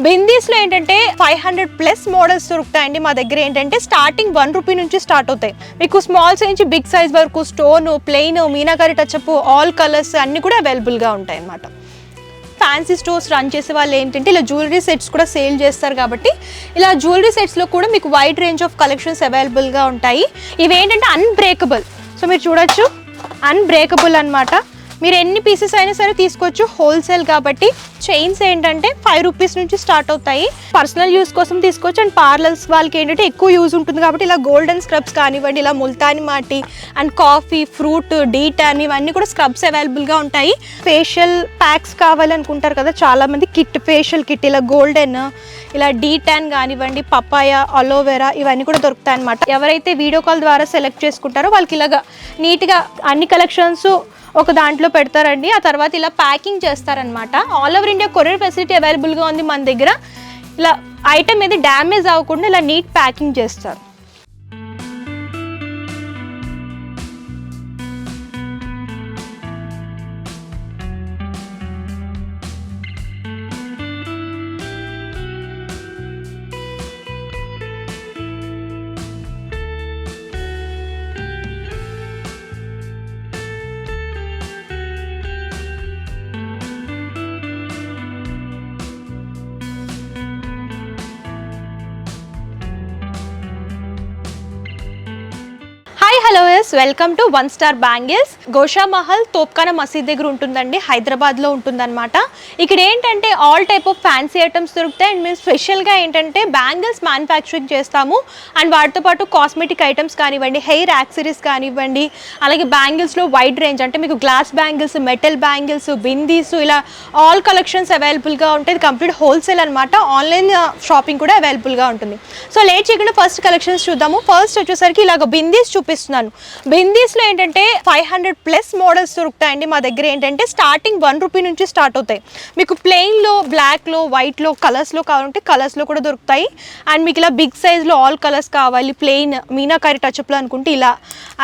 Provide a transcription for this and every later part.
బిందీస్లో ఏంటంటే 500+ మోడల్స్ దొరుకుతాయండి మా దగ్గర. ఏంటంటే స్టార్టింగ్ 1 రూపీ నుంచి స్టార్ట్ అవుతాయి. మీకు స్మాల్ సైజ్ నుంచి బిగ్ సైజ్ వరకు stone, plain, meenakari touch up, all colours అన్నీ కూడా అవైలబుల్గా ఉంటాయి అన్నమాట. ఫ్యాన్సీ స్టోర్స్ రన్ చేసే వాళ్ళు ఏంటంటే ఇలా జ్యువెలరీ సెట్స్ కూడా సేల్ చేస్తారు కాబట్టి ఇలా జ్యువెలరీ సెట్స్లో కూడా మీకు వైడ్ రేంజ్ ఆఫ్ కలెక్షన్స్ అవైలబుల్గా ఉంటాయి. ఇవి ఏంటంటే అన్బ్రేకబుల్. సో మీరు చూడొచ్చు, అన్బ్రేకబుల్ అనమాట. మీరు ఎన్ని పీసెస్ అయినా సరే తీసుకోవచ్చు, హోల్సేల్ కాబట్టి. చైన్స్ ఏంటంటే 5 రూపీస్ నుంచి స్టార్ట్ అవుతాయి. పర్సనల్ యూస్ కోసం తీసుకోవచ్చు. అండ్ పార్లర్స్ వాళ్ళకి ఏంటంటే ఎక్కువ యూజ్ ఉంటుంది కాబట్టి ఇలా గోల్డెన్ స్క్రబ్స్ కానివ్వండి, ఇలా ముల్తాని మాటి అండ్ కాఫీ, ఫ్రూట్, డీటాన్ ఇవన్నీ కూడా స్క్రబ్స్ అవైలబుల్గా ఉంటాయి. ఫేషియల్ ప్యాక్స్ కావాలనుకుంటారు కదా చాలామంది, కిట్, ఫేషియల్ కిట్, ఇలా గోల్డెన్, ఇలా డీటాన్ కానివ్వండి, పపాయ, అలోవెరా ఇవన్నీ కూడా దొరుకుతాయి అన్నమాట. ఎవరైతే వీడియో కాల్ ద్వారా సెలెక్ట్ చేసుకుంటారో వాళ్ళకి ఇలాగా నీట్గా అన్ని కలెక్షన్స్ ఒక దాంట్లో పెడతారండి. ఆ తర్వాత ఇలా ప్యాకింగ్ చేస్తారనమాట. All over India courier facility అవైలబుల్గా ఉంది మన దగ్గర. ఇలా ఐటమ్ ఏది డ్యామేజ్ అవ్వకుండా ఇలా నీట్ ప్యాకింగ్ చేస్తారు. Hello yes, welcome to 1 star bangles. Gosha Mahal Topkhana Masjid దగ్గర ఉంటుందండి, హైదరాబాద్లో ఉంటుందన్నమాట. ఇక్కడ ఏంటంటే all type of fancy items దొరుకుతాయి. అండ్ మేము స్పెషల్గా ఏంటంటే బ్యాంగిల్స్ మ్యానుఫ్యాక్చరింగ్ చేస్తాము. అండ్ వాటితో పాటు కాస్మెటిక్ ఐటమ్స్ కానివ్వండి, హెయిర్ యాక్సరీస్ కానివ్వండి, అలాగే బ్యాంగిల్స్లో వైడ్ రేంజ్ అంటే మీకు glass bangles, metal bangles, bindis, ఇలా ఆల్ కలెక్షన్స్ అవైలబుల్గా ఉంటాయి. కంప్లీట్ హోల్సేల్ అనమాట. ఆన్లైన్ షాపింగ్ కూడా అవైలబుల్గా ఉంటుంది. సో లేట్ చేయకుండా ఫస్ట్ కలెక్షన్స్ చూద్దాము. ఫస్ట్ వచ్చేసరికి ఇలాగ బిందీస్ చూపిస్తున్నాను. బిందీస్లో ఏంటంటే 500+ మోడల్స్ దొరుకుతాయండి మా దగ్గర. ఏంటంటే స్టార్టింగ్ 1 రూపీ నుంచి స్టార్ట్ అవుతాయి. మీకు ప్లెయిన్లో, బ్లాక్లో, వైట్లో, కలర్స్లో కావాలంటే కలర్స్లో కూడా దొరుకుతాయి. అండ్ మీకు ఇలా బిగ్ సైజ్లో ఆల్ కలర్స్ కావాలి, ప్లెయిన్ మీనాకారి టచ్అప్లో అనుకుంటే ఇలా.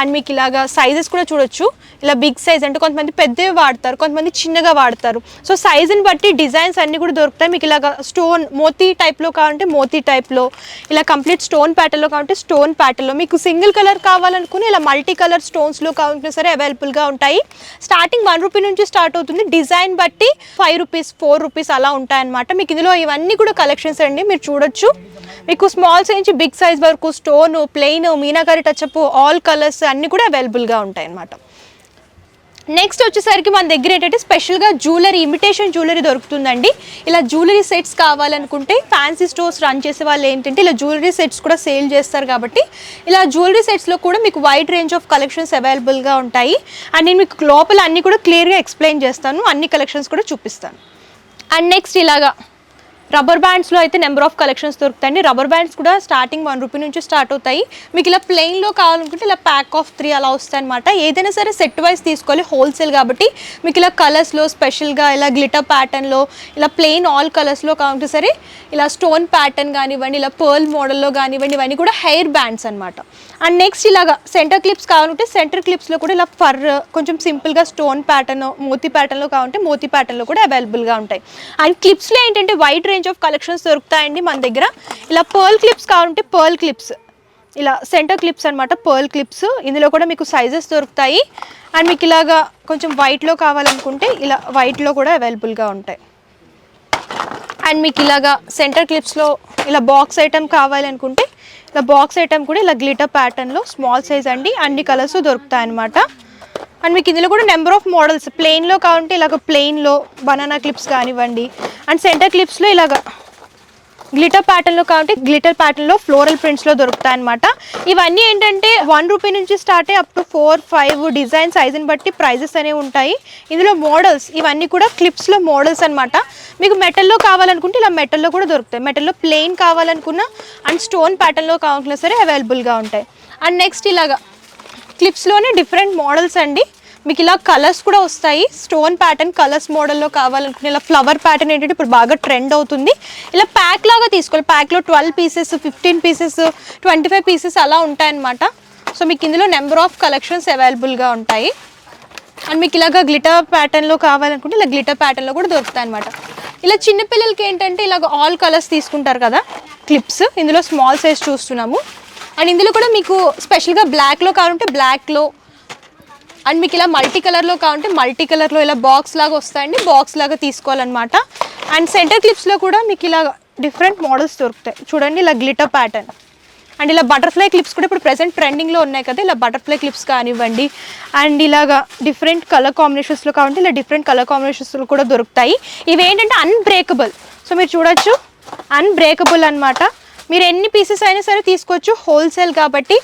అండ్ మీకు ఇలాగా సైజెస్ కూడా చూడొచ్చు. ఇలా బిగ్ సైజ్ అంటే కొంతమంది పెద్దవి వాడతారు, కొంతమంది చిన్నగా వాడతారు. సో సైజుని బట్టి డిజైన్స్ అన్నీ కూడా దొరుకుతాయి. మీకు ఇలాగా స్టోన్ మోతీ టైప్లో కావాలంటే మోతీ టైప్లో, ఇలా కంప్లీట్ స్టోన్ ప్యాటర్న్లో కావాలంటే స్టోన్ ప్యాటర్న్లో, మీకు సింగిల్ కలర్ కావాలనుకుని ఇలా మల్టీ కలర్ స్టోన్స్లో కావాలంటే సరే అవైలబుల్గా ఉంటాయి. స్టార్టింగ్ 1 రూపీ నుంచి స్టార్ట్ అవుతుంది. డిజైన్ బట్టి 5 రూపీస్, 4 రూపీస్ అలా ఉంటాయన్నమాట. మీకు ఇందులో ఇవన్నీ కూడా కలెక్షన్స్ అండి, మీరు చూడొచ్చు. మీకు స్మాల్ సైజ్ నుంచి బిగ్ సైజ్ వరకు stone, plain, meenakari touch up, all colours అన్నీ కూడా అవైలబుల్గా ఉంటాయి అన్నమాట. నెక్స్ట్ వచ్చేసరికి మన దగ్గర ఏంటంటే స్పెషల్గా జ్యువెలరీ, ఇమిటేషన్ జ్యువెలరీ దొరుకుతుందండి. ఇలా జ్యువెలరీ సెట్స్ కావాలనుకుంటే ఫ్యాన్సీ స్టోర్స్ రన్ చేసే వాళ్ళు ఏంటంటే ఇలా జ్యువెలరీ సెట్స్ కూడా సేల్ చేస్తారు కాబట్టి ఇలా జ్యువెలరీ సెట్స్లో కూడా మీకు వైడ్ రేంజ్ ఆఫ్ కలెక్షన్స్ అవైలబుల్గా ఉంటాయి. అండ్ నేను మీకు లోపల అన్నీ కూడా క్లియర్గా ఎక్స్ప్లెయిన్ చేస్తాను, అన్ని కలెక్షన్స్ కూడా చూపిస్తాను. అండ్ నెక్స్ట్ ఇలాగా రబ్బర్ బ్యాండ్స్లో అయితే నెంబర్ ఆఫ్ కలెక్షన్స్ దొరుకుతాయండి. రబ్బర్ బ్యాండ్స్ కూడా స్టార్టింగ్ 1 రూపీ నుంచి స్టార్ట్ అవుతాయి. మీకు ఇలా ప్లెయిన్లో కావాలనుకుంటే ఇలా ప్యాక్ ఆఫ్ 3 అలా వస్తాయి అనమాట. ఏదైనా సరే సెట్ వైజ్ తీసుకోవాలి, హోల్సేల్ కాబట్టి. మీకు ఇలా కలర్స్లో స్పెషల్గా ఇలా గ్లిటర్ ప్యాటర్న్లో, ఇలా ప్లెయిన్ ఆల్ కలర్స్లో కావాలంటే సరే ఇలా స్టోన్ ప్యాటర్న్ కానివ్వండి, ఇలా పర్ల్ మోడల్లో కానివ్వండి, ఇవన్నీ కూడా హెయిర్ బ్యాండ్స్ అనమాట. అండ్ నెక్స్ట్ ఇలాగా సెంటర్ క్లిప్స్ కావాలంటే సెంటర్ క్లిప్స్లో కూడా ఇలా ఫర్ కొంచెం సింపుల్గా స్టోన్ ప్యాటర్న్, మోతీ ప్యాటర్న్లో కావాలంటే మోతీ ప్యాటర్న్లో కూడా అవైలబుల్గా ఉంటాయి. అండ్ క్లిప్స్లో ఏంటంటే వైడ్ రేంజ్ ఆఫ్ కలెక్షన్స్ దొరుకుతాయండి మన దగ్గర. ఇలా పర్ల్ క్లిప్స్ కావాలంటే పర్ల్ క్లిప్స్, ఇలా సెంటర్ క్లిప్స్ అనమాట, పర్ల్ క్లిప్స్. ఇందులో కూడా మీకు సైజెస్ దొరుకుతాయి. అండ్ మీకు ఇలాగా కొంచెం వైట్లో కావాలనుకుంటే ఇలా వైట్లో కూడా అవైలబుల్గా ఉంటాయి. అండ్ మీకు ఇలాగా సెంటర్ క్లిప్స్లో ఇలా బాక్స్ ఐటమ్ కావాలనుకుంటే ఇలా బాక్స్ ఐటమ్ కూడా ఇలా గ్లిటర్ ప్యాటర్న్లో స్మాల్ సైజ్ అండి, అన్ని కలర్స్ దొరుకుతాయి అన్నమాట. అండ్ మీకు ఇందులో కూడా నెంబర్ ఆఫ్ మోడల్స్, ప్లెయిన్లో కావాలంటే ఇలాగ ప్లెయిన్లో బనానా క్లిప్స్ కానివ్వండి, అండ్ సెంటర్ క్లిప్స్లో ఇలాగ గ్లిటర్ ప్యాటర్న్లో కావాలంటే గ్లిటర్ ప్యాటర్న్లో ఫ్లోరల్ ప్రింట్స్లో దొరుకుతాయి అనమాట. ఇవన్నీ ఏంటంటే 1 రూపీ నుంచి స్టార్ట్ అయ్యి అప్ టు 4, 5 డిజైన్ సైజుని బట్టి ప్రైజెస్ అనేవి ఉంటాయి. ఇందులో మోడల్స్ ఇవన్నీ కూడా క్లిప్స్లో మోడల్స్ అనమాట. మీకు మెటల్లో కావాలనుకుంటే ఇలా మెటల్లో కూడా దొరుకుతాయి. మెటల్లో ప్లెయిన్ కావాలనుకున్నా అండ్ స్టోన్ ప్యాటర్న్లో కావాలన్నా సరే అవైలబుల్గా ఉంటాయి. అండ్ నెక్స్ట్ ఇలాగా క్లిప్స్లోనే డిఫరెంట్ మోడల్స్ అండి. మీకు ఇలా కలర్స్ కూడా వస్తాయి. స్టోన్ ప్యాటర్న్ కలర్స్ మోడల్లో కావాలనుకునే ఇలా ఫ్లవర్ ప్యాటర్న్ ఏంటంటే ఇప్పుడు బాగా ట్రెండ్ అవుతుంది. ఇలా ప్యాక్ లాగా తీసుకోవాలి. ప్యాక్లో 12 పీసెస్, 15 పీసెస్, 25 పీసెస్ అలా ఉంటాయన్నమాట. సో మీకు ఇందులో నెంబర్ ఆఫ్ కలెక్షన్స్ అవైలబుల్గా ఉంటాయి. అండ్ మీకు ఇలాగా గ్లిటర్ ప్యాటర్న్లో కావాలనుకుంటే ఇలా గ్లిటర్ ప్యాటర్న్లో కూడా దొరుకుతాయి అనమాట. ఇలా చిన్నపిల్లలకి ఏంటంటే ఇలాగ ఆల్ కలర్స్ తీసుకుంటారు కదా క్లిప్స్, ఇందులో స్మాల్ సైజ్ చూస్తున్నాము. అండ్ ఇందులో కూడా మీకు స్పెషల్గా బ్లాక్లో కావాలంటే బ్లాక్లో, అండ్ మీకు ఇలా మల్టీ కలర్లో కావాలంటే మల్టీ కలర్లో ఇలా బాక్స్ లాగా వస్తాయండి, బాక్స్ లాగా తీసుకోవాలన్నమాట. అండ్ సెంటర్ క్లిప్స్లో కూడా మీకు ఇలా డిఫరెంట్ మోడల్స్ దొరుకుతాయి చూడండి, ఇలా గ్లిటర్ ప్యాటర్న్. అండ్ ఇలా బటర్ఫ్లై క్లిప్స్ కూడా ఇప్పుడు ప్రెసెంట్ ట్రెండింగ్లో ఉన్నాయి కదా, ఇలా బటర్ఫ్లై క్లిప్స్ కానివ్వండి. అండ్ ఇలాగా డిఫరెంట్ కలర్ కాంబినేషన్స్లో కావాలంటే ఇలా డిఫరెంట్ కలర్ కాంబినేషన్స్లో కూడా దొరుకుతాయి. ఇవి ఏంటంటే అన్బ్రేకబుల్, సో మీరు చూడొచ్చు అన్బ్రేకబుల్ అనమాట. మీరు ఎన్ని పీసెస్ అయినా సరే తీసుకోవచ్చు, హోల్సేల్ కాబట్టి.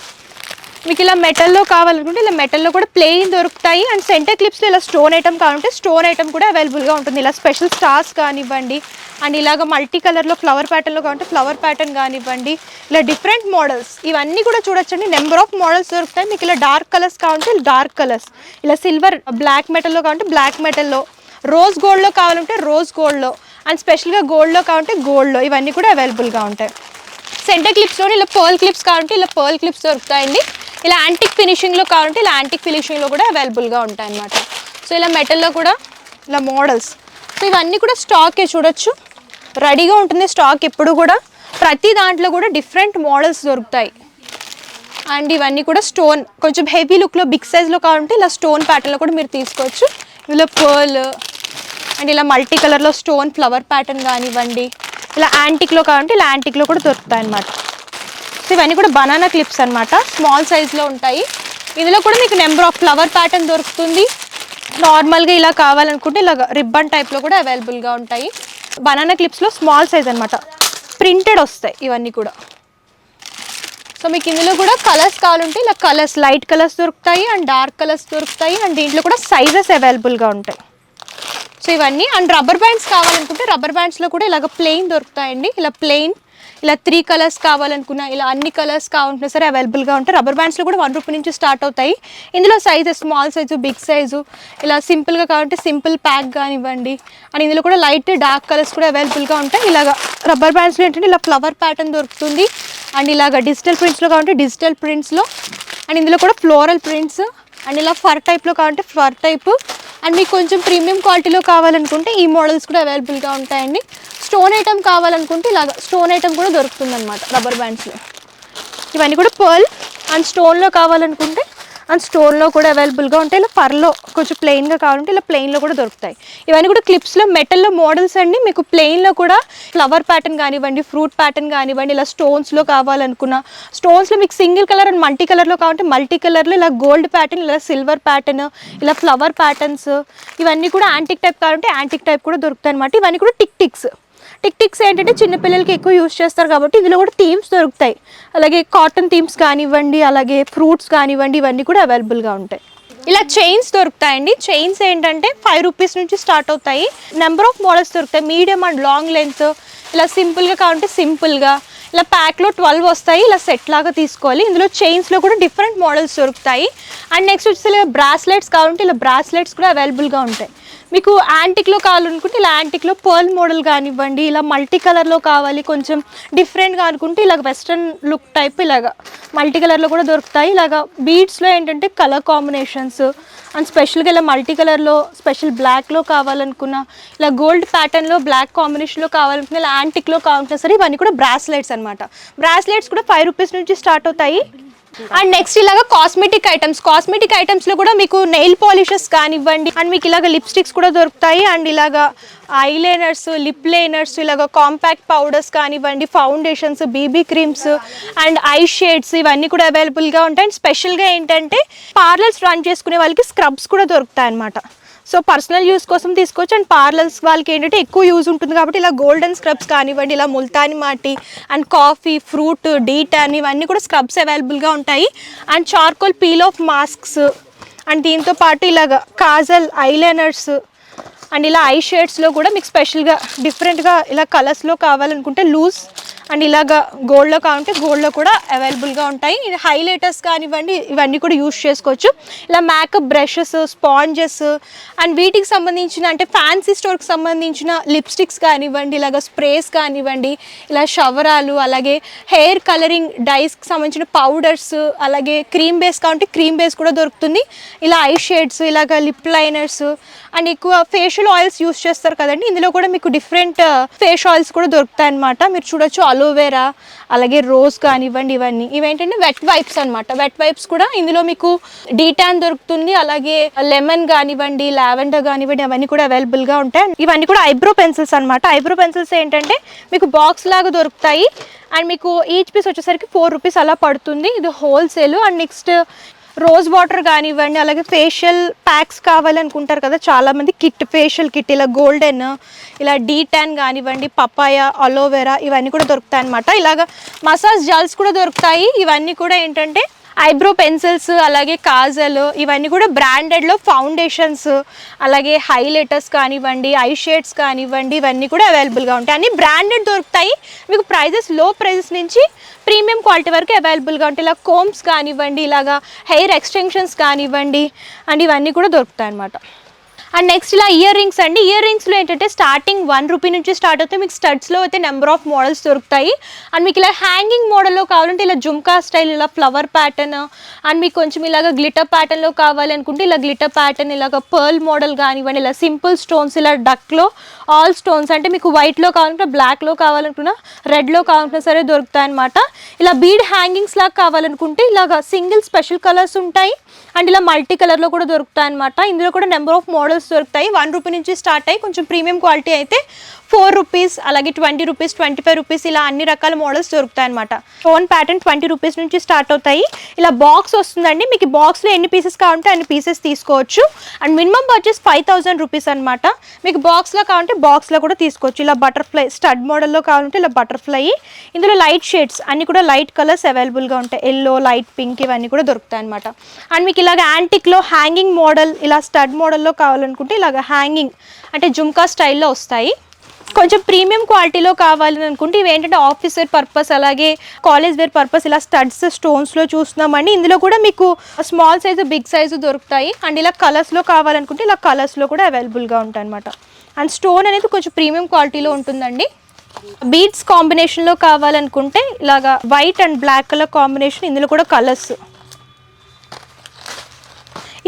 మీకు ఇలా మెటల్లో కావాలనుకుంటే ఇలా మెటల్లో కూడా ప్లెయిన్ దొరుకుతాయి. అండ్ సెంటర్ క్లిప్స్లో ఇలా స్టోన్ ఐటమ్ కావాలంటే స్టోన్ ఐటమ్ కూడా అవైలబుల్గా ఉంటుంది. ఇలా స్పెషల్ స్టార్స్ కానివ్వండి, అండ్ ఇలాగ మల్టీ కలర్లో ఫ్లవర్ ప్యాటర్న్లో కావాలంటే ఫ్లవర్ ప్యాటర్న్ కానివ్వండి, ఇలా డిఫరెంట్ మోడల్స్ ఇవన్నీ కూడా చూడొచ్చండి. నెంబర్ ఆఫ్ మోడల్స్ దొరుకుతాయి. మీకు ఇలా డార్క్ కలర్స్ కావాలంటే డార్క్ కలర్స్, ఇలా సిల్వర్ బ్లాక్ మెటల్లో కావాలంటే బ్లాక్ మెటల్లో, రోజ్ గోల్డ్లో కావాలంటే రోజ్ గోల్డ్లో, అండ్ స్పెషల్గా గోల్డ్లో కావాలంటే గోల్డ్లో, ఇవన్నీ కూడా అవైలబుల్గా ఉంటాయి. సెంటర్ క్లిప్స్లోనే ఇలా పర్ల్ క్లిప్స్ కావాలంటే ఇలా పర్ల్ క్లిప్స్ దొరుకుతాయండి. ఇలా యాంటిక్ ఫినిషింగ్లో కావాలంటే ఇలా యాంటిక్ ఫినిషింగ్లో కూడా అవైలబుల్గా ఉంటాయి అన్నమాట. సో ఇలా మెటల్లో కూడా ఇలా మోడల్స్, సో ఇవన్నీ కూడా స్టాకే చూడొచ్చు, రెడీగా ఉంటుంది స్టాక్ ఎప్పుడు కూడా. ప్రతి దాంట్లో కూడా డిఫరెంట్ మోడల్స్ దొరుకుతాయి. అండ్ ఇవన్నీ కూడా స్టోన్ కొంచెం హెవీ లుక్లో బిగ్ సైజ్లో కావాలంటే ఇలా స్టోన్ ప్యాటర్న్లో కూడా మీరు తీసుకోవచ్చు. ఇందులో పర్ల్ అండ్ ఇలా మల్టీ కలర్లో స్టోన్ ఫ్లవర్ ప్యాటర్న్ కానివ్వండి, ఇలా యాంటిక్లో కావాలంటే ఇలా యాంటిక్లో కూడా దొరుకుతాయి అన్నమాట. సో ఇవన్నీ కూడా బనానా క్లిప్స్ అనమాట, స్మాల్ సైజ్లో ఉంటాయి. ఇందులో కూడా మీకు నెంబర్ ఆఫ్ ఫ్లవర్ ప్యాటర్న్ దొరుకుతుంది. నార్మల్గా ఇలా కావాలనుకుంటే ఇలా రిబ్బన్ టైప్లో కూడా అవైలబుల్గా ఉంటాయి. బనానా క్లిప్స్లో స్మాల్ సైజ్ అనమాట, ప్రింటెడ్ వస్తాయి ఇవన్నీ కూడా. సో మీకు ఇందులో కూడా కలర్స్ కావాలంటే ఇలా కలర్స్, లైట్ కలర్స్ దొరుకుతాయి అండ్ డార్క్ కలర్స్ దొరుకుతాయి. అండ్ దీంట్లో కూడా సైజెస్ అవైలబుల్గా ఉంటాయి. సో ఇవన్నీ. అండ్ రబ్బర్ బ్యాండ్స్ కావాలనుకుంటే రబ్బర్ బ్యాండ్స్లో కూడా ఇలాగ ప్లెయిన్ దొరుకుతాయండి. ఇలా ప్లెయిన్, ఇలా 3 కలర్స్ కావాలనుకున్నా, ఇలా అన్ని కలర్స్ కావాలనుకున్నా సరే అవైలబుల్గా ఉంటాయి. రబ్బర్ బ్యాండ్స్లో కూడా 1 రూపీ నుంచి స్టార్ట్ అవుతాయి. ఇందులో sizes small size, big size, ఇలా సింపుల్గా కావాలంటే సింపుల్ ప్యాక్ కానివ్వండి. అండ్ ఇందులో కూడా లైట్ డార్క్ కలర్స్ కూడా అవైలబుల్గా ఉంటాయి. ఇలాగ రబ్బర్ బ్యాండ్స్లో ఏంటంటే ఇలా ఫ్లవర్ ప్యాటర్న్ దొరుకుతుంది. అండ్ ఇలాగ డిజిటల్ ప్రింట్స్లో కావాలంటే డిజిటల్ ప్రింట్స్లో, అండ్ ఇందులో కూడా ఫ్లోరల్ ప్రింట్స్, అండ్ ఇలా ఫర్ టైప్లో కావాలంటే ఫర్ టైపు. అండ్ మీకు కొంచెం ప్రీమియం క్వాలిటీలో కావాలనుకుంటే ఈ మోడల్స్ కూడా అవైలబుల్గా ఉంటాయండి. స్టోన్ ఐటమ్ కావాలనుకుంటే ఇలాగ స్టోన్ ఐటమ్ కూడా దొరుకుతుంది అనమాట రబ్బర్ బ్యాండ్స్లో. ఇవన్నీ కూడా పర్ల్ అండ్ స్టోన్లో కావాలనుకుంటే అండ్ స్టోన్లో కూడా అవైలబుల్గా ఉంటాయి. ఇలా పర్లో కొంచెం ప్లెయిన్గా కావాలంటే ఇలా ప్లెయిన్లో కూడా దొరుకుతాయి. ఇవన్నీ కూడా క్లిప్స్లో మెటల్లో మోడల్స్ అండి. మీకు ప్లెయిన్లో కూడా ఫ్లవర్ ప్యాటర్న్ కానివ్వండి, ఫ్రూట్ ప్యాటర్న్ కానివ్వండి, ఇలా స్టోన్స్లో కావాలనుకున్న స్టోన్స్లో మీకు సింగిల్ కలర్ అండ్ మల్టీ కలర్లో కావాలంటే మల్టీ కలర్లో, ఇలా గోల్డ్ ప్యాటర్న్, ఇలా సిల్వర్ ప్యాటర్న్, ఇలా ఫ్లవర్ ప్యాటర్న్స్, ఇవన్నీ కూడా యాంటిక్ టైప్ కావాలంటే యాంటిక్ టైప్ కూడా దొరుకుతాయి అనమాట. ఇవన్నీ కూడా టిక్ టిక్స్ ఏంటంటే చిన్నపిల్లలకి ఎక్కువ యూజ్ చేస్తారు కాబట్టి ఇందులో కూడా థీమ్స్ దొరుకుతాయి. అలాగే కాటన్ థీమ్స్ కానివ్వండి, అలాగే ఫ్రూట్స్ కానివ్వండి, ఇవన్నీ కూడా అవైలబుల్గా ఉంటాయి. ఇలా చైన్స్ దొరుకుతాయండి. చైన్స్ ఏంటంటే 5 రూపీస్ నుంచి స్టార్ట్ అవుతాయి. నెంబర్ ఆఫ్ మోడల్స్ దొరుకుతాయి, మీడియం అండ్ లాంగ్ లెంత్. ఇలా సింపుల్గా కావాలంటే సింపుల్గా, ఇలా ప్యాక్లో 12 వస్తాయి. ఇలా సెట్ లాగా తీసుకోవాలి. ఇందులో చైన్స్లో కూడా డిఫరెంట్ మోడల్స్ దొరుకుతాయి. అండ్ నెక్స్ట్ వచ్చేసి ఇలా బ్రాస్లెట్స్ కావాలంటే ఇలా బ్రాస్లెట్స్ కూడా అవైలబుల్గా ఉంటాయి. మీకు యాంటిక్లో కావాలనుకుంటే ఇలా యాంటిక్లో పర్ల్ మోడల్ కానివ్వండి, ఇలా మల్టీ కలర్లో కావాలి కొంచెం డిఫరెంట్గా అనుకుంటే ఇలాగ వెస్ట్రన్ లుక్ టైప్ ఇలాగ మల్టీ కలర్లో కూడా దొరుకుతాయి. ఇలాగ బీడ్స్లో ఏంటంటే కలర్ కాంబినేషన్స్ అండ్ స్పెషల్గా ఇలా మల్టీ కలర్లో స్పెషల్ బ్లాక్లో కావాలనుకున్న, ఇలా గోల్డ్ ప్యాటర్న్లో బ్లాక్ కాంబినేషన్లో కావాలనుకున్న, ఇలా యాంటిక్లో కావాలనుకున్నా సరే ఇవన్నీ కూడా బ్రాస్లెట్స్ అనమాట. బ్రాస్లెట్స్ కూడా 5 రూపీస్ నుంచి స్టార్ట్ అవుతాయి. అండ్ నెక్స్ట్ ఇలాగ కాస్మెటిక్ ఐటమ్స్లో కూడా మీకు నెయిల్ పాలిషెస్ కానివ్వండి, అండ్ మీకు ఇలాగ లిప్స్టిక్స్ కూడా దొరుకుతాయి. అండ్ ఇలాగ ఐలైనర్స్, లిప్ లైనర్స్, ఇలాగ కాంపాక్ట్ పౌడర్స్ కానివ్వండి, foundations, BB creams and eye shades, ఇవన్నీ కూడా అవైలబుల్గా ఉంటాయి. అండ్ స్పెషల్గా ఏంటంటే పార్లర్స్ రన్ చేసుకునే వాళ్ళకి స్క్రబ్స్ కూడా దొరుకుతాయి అన్నమాట. సో పర్సనల్ యూస్ కోసం తీసుకోవచ్చు. అండ్ పార్లర్స్ వాళ్ళకి ఏంటంటే ఎక్కువ యూజ్ ఉంటుంది కాబట్టి ఇలా గోల్డెన్ స్క్రబ్స్ కానివ్వండి, ఇలా ముల్తాని మాటి అండ్ కాఫీ, ఫ్రూట్, డీటాన్, ఇవన్నీ కూడా స్క్రబ్స్ అవైలబుల్గా ఉంటాయి. And charcoal peel off masks, and దీంతో పాటు ఇలాగ కాజల్, ఐలైనర్స్ అండ్ ఇలా ఐ షేడ్స్లో కూడా మీకు స్పెషల్గా డిఫరెంట్గా ఇలా కలర్స్లో కావాలనుకుంటే లూజ్ అండ్ ఇలాగా గోల్డ్లో కావాలంటే గోల్డ్లో కూడా అవైలబుల్గా ఉంటాయి. ఇది హైలైటర్స్ కానివ్వండి ఇవన్నీ కూడా యూస్ చేసుకోవచ్చు. ఇలా మేకప్ బ్రషెస్, స్పాంజెస్ అండ్ వీటికి సంబంధించిన అంటే ఫ్యాన్సీ స్టోర్కి సంబంధించిన లిప్స్టిక్స్ కానివ్వండి, ఇలాగ స్ప్రేస్ కానివ్వండి, ఇలా షవరాలు, అలాగే హెయిర్ కలరింగ్ డైస్కి సంబంధించిన పౌడర్స్, అలాగే క్రీమ్ బేస్ కావాలంటే క్రీమ్ బేస్ కూడా దొరుకుతుంది. ఇలా ఐ షేడ్స్, ఇలాగ లిప్ లైనర్స్ అండ్ ఎక్కువ ఫేషియల్ ఆయిల్స్ యూస్ చేస్తారు కదండి, ఇందులో కూడా మీకు డిఫరెంట్ ఫేస్ ఆయిల్స్ కూడా దొరుకుతాయి అనమాట. మీరు చూడొచ్చు అలోవెరా, అలాగే రోజ్ కానివ్వండి, ఇవేంటంటే వెట్ వైప్స్ అనమాట. వెట్ వైప్స్ కూడా ఇందులో మీకు డీటాన్ దొరుకుతుంది, అలాగే లెమన్ కానివ్వండి, లావెండర్ కానివ్వండి, అవన్నీ కూడా అవైలబుల్గా ఉంటాయి. ఇవన్నీ కూడా ఐబ్రో పెన్సిల్స్ అనమాట. ఐబ్రో పెన్సిల్స్ ఏంటంటే మీకు బాక్స్ లాగా దొరుకుతాయి అండ్ మీకు ఈచ్ పీస్ వచ్చేసరికి 4 రూపీస్ అలా పడుతుంది. ఇది wholesale. And next rose water కానివ్వండి, అలాగే ఫేషియల్ ప్యాక్స్ కావాలనుకుంటారు కదా చాలామంది, కిట్, ఫేషియల్ కిట్, ఇలా గోల్డెన్, ఇలా డీటాన్ కానివ్వండి, పపాయ, అలోవెరా ఇవన్నీ కూడా దొరుకుతాయి అనమాట. ఇలాగ మసాజ్ జెల్స్ కూడా దొరుకుతాయి. ఇవన్నీ కూడా ఏంటంటే ఐబ్రో పెన్సిల్స్, అలాగే కాజల్, ఇవన్నీ కూడా బ్రాండెడ్లో ఫౌండేషన్స్, అలాగే హైలైటర్స్ కానివ్వండి, ఐ షేడ్స్ కానివ్వండి, ఇవన్నీ కూడా అవైలబుల్గా ఉంటాయి. అన్ని బ్రాండెడ్ దొరుకుతాయి. మీకు ప్రైజెస్ లో ప్రైజెస్ నుంచి ప్రీమియం క్వాలిటీ వరకు అవైలబుల్గా ఉంటాయి. ఇలా కోమ్స్ కానివ్వండి, ఇలాగా హెయిర్ ఎక్స్టెన్షన్స్ కానివ్వండి అండ్ ఇవన్నీ కూడా దొరుకుతాయి అన్నమాట. అండ్ నెక్స్ట్ ఇలా ఇయర్ రింగ్స్ అండి. ఇయర్ రింగ్స్లో ఏంటంటే స్టార్టింగ్ 1 రూపీ నుంచి స్టార్ట్ అవుతాయి. మీకు స్టడ్స్లో అయితే నెంబర్ ఆఫ్ మోడల్స్ దొరుకుతాయి. అండ్ మీకు ఇలా హ్యాంగింగ్ మోడల్లో కావాలంటే ఇలా జుమ్కా స్టైల్, ఇలా ఫ్లవర్ ప్యాటర్న్ అండ్ మీకు కొంచెం ఇలాగ గ్లిటర్ ప్యాటర్న్లో కావాలనుకుంటే ఇలా గ్లిటర్ ప్యాటర్న్, ఇలాగ పర్ల్ మోడల్ కానివ్వండి, ఇలా సింపుల్ స్టోన్స్, ఇలా డక్లో ఆల్ స్టోన్స్ అంటే మీకు వైట్లో కావాలంటే, బ్లాక్లో కావాలనుకున్నా, రెడ్లో కావాలనుకున్నా సరే దొరుకుతాయి అనమాట. ఇలా బీడ్ హ్యాంగింగ్స్ లాగా కావాలనుకుంటే ఇలాగ సింగిల్ స్పెషల్ కలర్స్ ఉంటాయి అండ్ ఇలా మల్టీ కలర్లో కూడా దొరుకుతాయి అనమాట. ఇందులో కూడా నెంబర్ ఆఫ్ మోడల్స్ దొరుకుతాయి. 1 రూపీ నుంచి స్టార్ట్ అయ్యి కొంచెం ప్రీమియం క్వాలిటీ అయితే 4 రూపీస్, అలాగే 20 రూపీస్, 25 రూపీస్, ఇలా అన్ని రకాల మోడల్స్ దొరుకుతాయి అనమాట. స్టోన్ ప్యాటర్న్ 20 రూపీస్ నుంచి స్టార్ట్ అవుతాయి. ఇలా బాక్స్ వస్తుందండి. మీకు బాక్స్లో ఎన్ని పీసెస్ కావాలంటే అన్ని పీసెస్ తీసుకోవచ్చు. అండ్ మినిమం పర్చేస్ 5000 రూపీస్ అనమాట. మీకు బాక్స్లో కావాలంటే బాక్స్లో కూడా తీసుకోవచ్చు. ఇలా బటర్ఫ్లై స్టడ్ మోడల్లో కావాలంటే ఇలా బటర్ఫ్లై. ఇందులో లైట్ షేడ్స్ అన్ని కూడా లైట్ కలర్స్ అవైలబుల్గా ఉంటాయి. ఎల్లో, లైట్ పింక్ ఇవన్నీ కూడా దొరుకుతాయి అనమాట. అండ్ మీకు ఇలాగ యాంటిక్లో హ్యాంగింగ్ మోడల్, ఇలా స్టడ్ మోడల్లో కావాలనుకుంటే ఇలాగ హ్యాంగింగ్ అంటే జుమ్కా స్టైల్లో వస్తాయి. కొంచెం ప్రీమియం క్వాలిటీలో కావాలని అనుకుంటే ఇవి ఏంటంటే ఆఫీస్ వేర్ పర్పస్, అలాగే కాలేజ్ వేర్ పర్పస్, ఇలా స్టడ్స్ స్టోన్స్లో చూస్తున్నామండి. ఇందులో కూడా మీకు స్మాల్ సైజు, బిగ్ సైజు దొరుకుతాయి. అండ్ ఇలా కలర్స్లో కావాలనుకుంటే ఇలా కలర్స్లో కూడా అవైలబుల్గా ఉంటాయి అనమాట. అండ్ స్టోన్ అనేది కొంచెం ప్రీమియం క్వాలిటీలో ఉంటుందండి. బీడ్స్ కాంబినేషన్లో కావాలనుకుంటే ఇలాగా white and black colour combination, ఇందులో కూడా కలర్స్.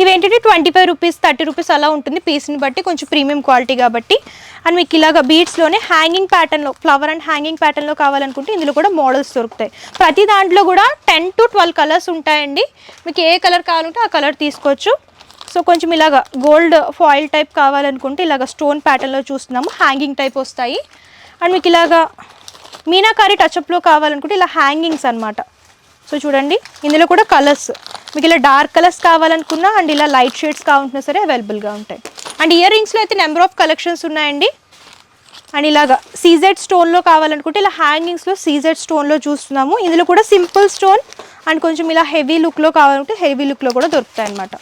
ఇవేంటంటే 25 రూపీస్, 30 రూపీస్ అలా ఉంటుంది పీస్ని బట్టి, కొంచెం ప్రీమియం క్వాలిటీ కాబట్టి. అండ్ మీకు ఇలాగ బీడ్స్లోనే హ్యాంగింగ్ ప్యాటర్న్లో, ఫ్లవర్ అండ్ హ్యాంగింగ్ ప్యాటర్న్లో కావాలనుకుంటే ఇందులో కూడా మోడల్స్ దొరుకుతాయి. ప్రతి దాంట్లో కూడా 10 to 12 కలర్స్ ఉంటాయండి. మీకు ఏ కలర్ కావాలంటే ఆ కలర్ తీసుకోవచ్చు. సో కొంచెం ఇలాగ గోల్డ్ ఫాయిల్ టైప్ కావాలనుకుంటే ఇలాగ స్టోన్ ప్యాటర్న్లో చూస్తున్నాము, హ్యాంగింగ్ టైప్ వస్తాయి. అండ్ మీకు ఇలాగ మీనాకారి టచ్అప్లో కావాలనుకుంటే ఇలా హ్యాంగింగ్స్ అనమాట. సో చూడండి ఇందులో కూడా కలర్స్ మీకు ఇలా డార్క్ కలర్స్ కావాలనుకున్నా అండ్ ఇలా లైట్ షేడ్స్ కావాలన్నా సరే అవైలబుల్గా ఉంటాయి. అండ్ ఇయర్ రింగ్స్లో అయితే నెంబర్ ఆఫ్ కలెక్షన్స్ ఉన్నాయండి. అండ్ ఇలాగా సీజెడ్ స్టోన్లో కావాలనుకుంటే ఇలా హ్యాంగింగ్స్లో సీజెడ్ స్టోన్లో చూస్తున్నాము. ఇందులో కూడా సింపుల్ స్టోన్ అండ్ కొంచెం ఇలా హెవీ లుక్లో కావాలంటే హెవీ లుక్లో కూడా దొరుకుతాయి అన్నమాట.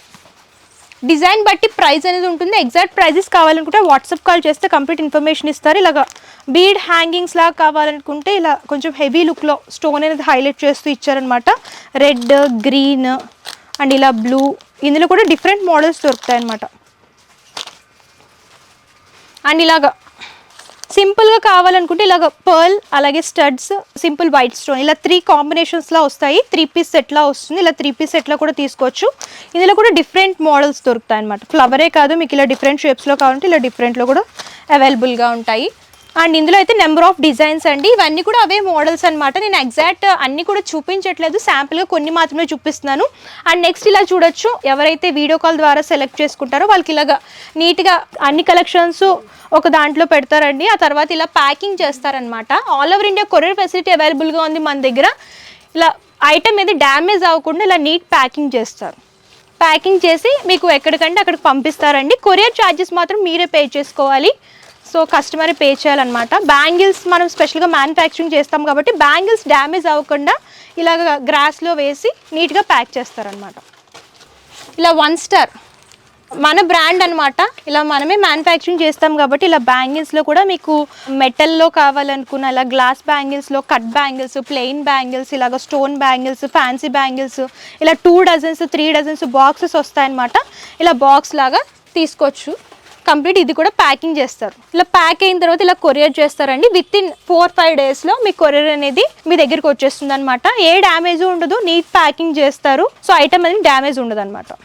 డిజైన్ బట్టి ప్రైస్ అనేది ఉంటుంది. ఎగ్జాక్ట్ ప్రైజెస్ కావాలనుకుంటే వాట్సాప్ కాల్ చేస్తే కంప్లీట్ ఇన్ఫర్మేషన్ ఇస్తారు. ఇలాగా బీడ్ హ్యాంగింగ్స్ లాగా కావాలనుకుంటే ఇలా కొంచెం హెవీ లుక్లో స్టోన్ అనేది హైలైట్ చేస్తూ ఇచ్చారనమాట. రెడ్, గ్రీన్ అండ్ ఇలా బ్లూ, ఇందులో కూడా డిఫరెంట్ మోడల్స్ దొరుకుతాయి అన్నమాట. అండ్ ఇలాగా సింపుల్గా కావాలనుకుంటే ఇలాగ పర్ల్, అలాగే స్టడ్స్, సింపుల్ వైట్ స్టోన్, ఇలా 3 కాంబినేషన్స్లో వస్తాయి. 3 పీస్ సెట్లా వస్తుంది. ఇలా 3 పీస్ సెట్లో కూడా తీసుకోవచ్చు. ఇందులో కూడా డిఫరెంట్ మోడల్స్ దొరుకుతాయి అనమాట. ఫ్లవరే కాదు, మీకు ఇలా డిఫరెంట్ షేప్స్లో కావాలంటే ఇలా డిఫరెంట్లో కూడా అవైలబుల్గా ఉంటాయి. అండ్ ఇందులో అయితే నెంబర్ ఆఫ్ డిజైన్స్ అండి. ఇవన్నీ కూడా అవే మోడల్స్ అనమాట. నేను ఎగ్జాక్ట్ అన్ని కూడా చూపించట్లేదు, శాంపుల్గా కొన్ని మాత్రమే చూపిస్తున్నాను. అండ్ నెక్స్ట్ ఇలా చూడొచ్చు, ఎవరైతే వీడియో కాల్ ద్వారా సెలెక్ట్ చేసుకుంటారో వాళ్ళకి ఇలాగా నీట్గా అన్ని కలెక్షన్స్ ఒక దాంట్లో పెడతారండి. ఆ తర్వాత ఇలా ప్యాకింగ్ చేస్తారనమాట. All over India courier facility అవైలబుల్గా ఉంది మన దగ్గర. ఇలా ఐటమ్ ఏది డ్యామేజ్ అవ్వకుండా ఇలా నీట్ ప్యాకింగ్ చేస్తారు. ప్యాకింగ్ చేసి మీకు ఎక్కడికంటే అక్కడికి పంపిస్తారండి. కొరియర్ ఛార్జెస్ మాత్రం మీరే పే చేసుకోవాలి. సో కస్టమర్ పే చేయాలన్నమాట. బ్యాంగిల్స్ మనం స్పెషల్గా మ్యానుఫ్యాక్చరింగ్ చేస్తాం కాబట్టి బ్యాంగిల్స్ డ్యామేజ్ అవ్వకుండా ఇలాగ గ్రాస్లో వేసి నీట్గా ప్యాక్ చేస్తారనమాట. ఇలా 1 స్టార్ మన బ్రాండ్ అన్నమాట. ఇలా మనమే మ్యానుఫ్యాక్చరింగ్ చేస్తాం కాబట్టి ఇలా బ్యాంగిల్స్ లో కూడా మీకు మెటల్లో కావాలనుకున్న ఇలా గ్లాస్ బ్యాంగిల్స్ లో కట్ బ్యాంగిల్స్, ప్లెయిన్ బ్యాంగిల్స్, ఇలాగ స్టోన్ బ్యాంగిల్స్, ఫ్యాన్సీ బ్యాంగిల్స్, ఇలా 2 డజన్స్ 3 డజన్స్ బాక్సెస్ వస్తాయన్నమాట. ఇలా బాక్స్ లాగా తీసుకోవచ్చు. కంప్లీట్ ఇది కూడా ప్యాకింగ్ చేస్తారు. ఇలా ప్యాక్ అయిన తర్వాత ఇలా కొరియర్ చేస్తారండి. విత్ ఇన్ 4-5 డేస్లో మీ కొరియర్ అనేది మీ దగ్గరికి వచ్చేస్తుంది అనమాట. ఏ డ్యామేజ్ ఉండదు, నీట్ ప్యాకింగ్ చేస్తారు. సో ఐటమ్ అనేది డ్యామేజ్ ఉండదు అనమాట.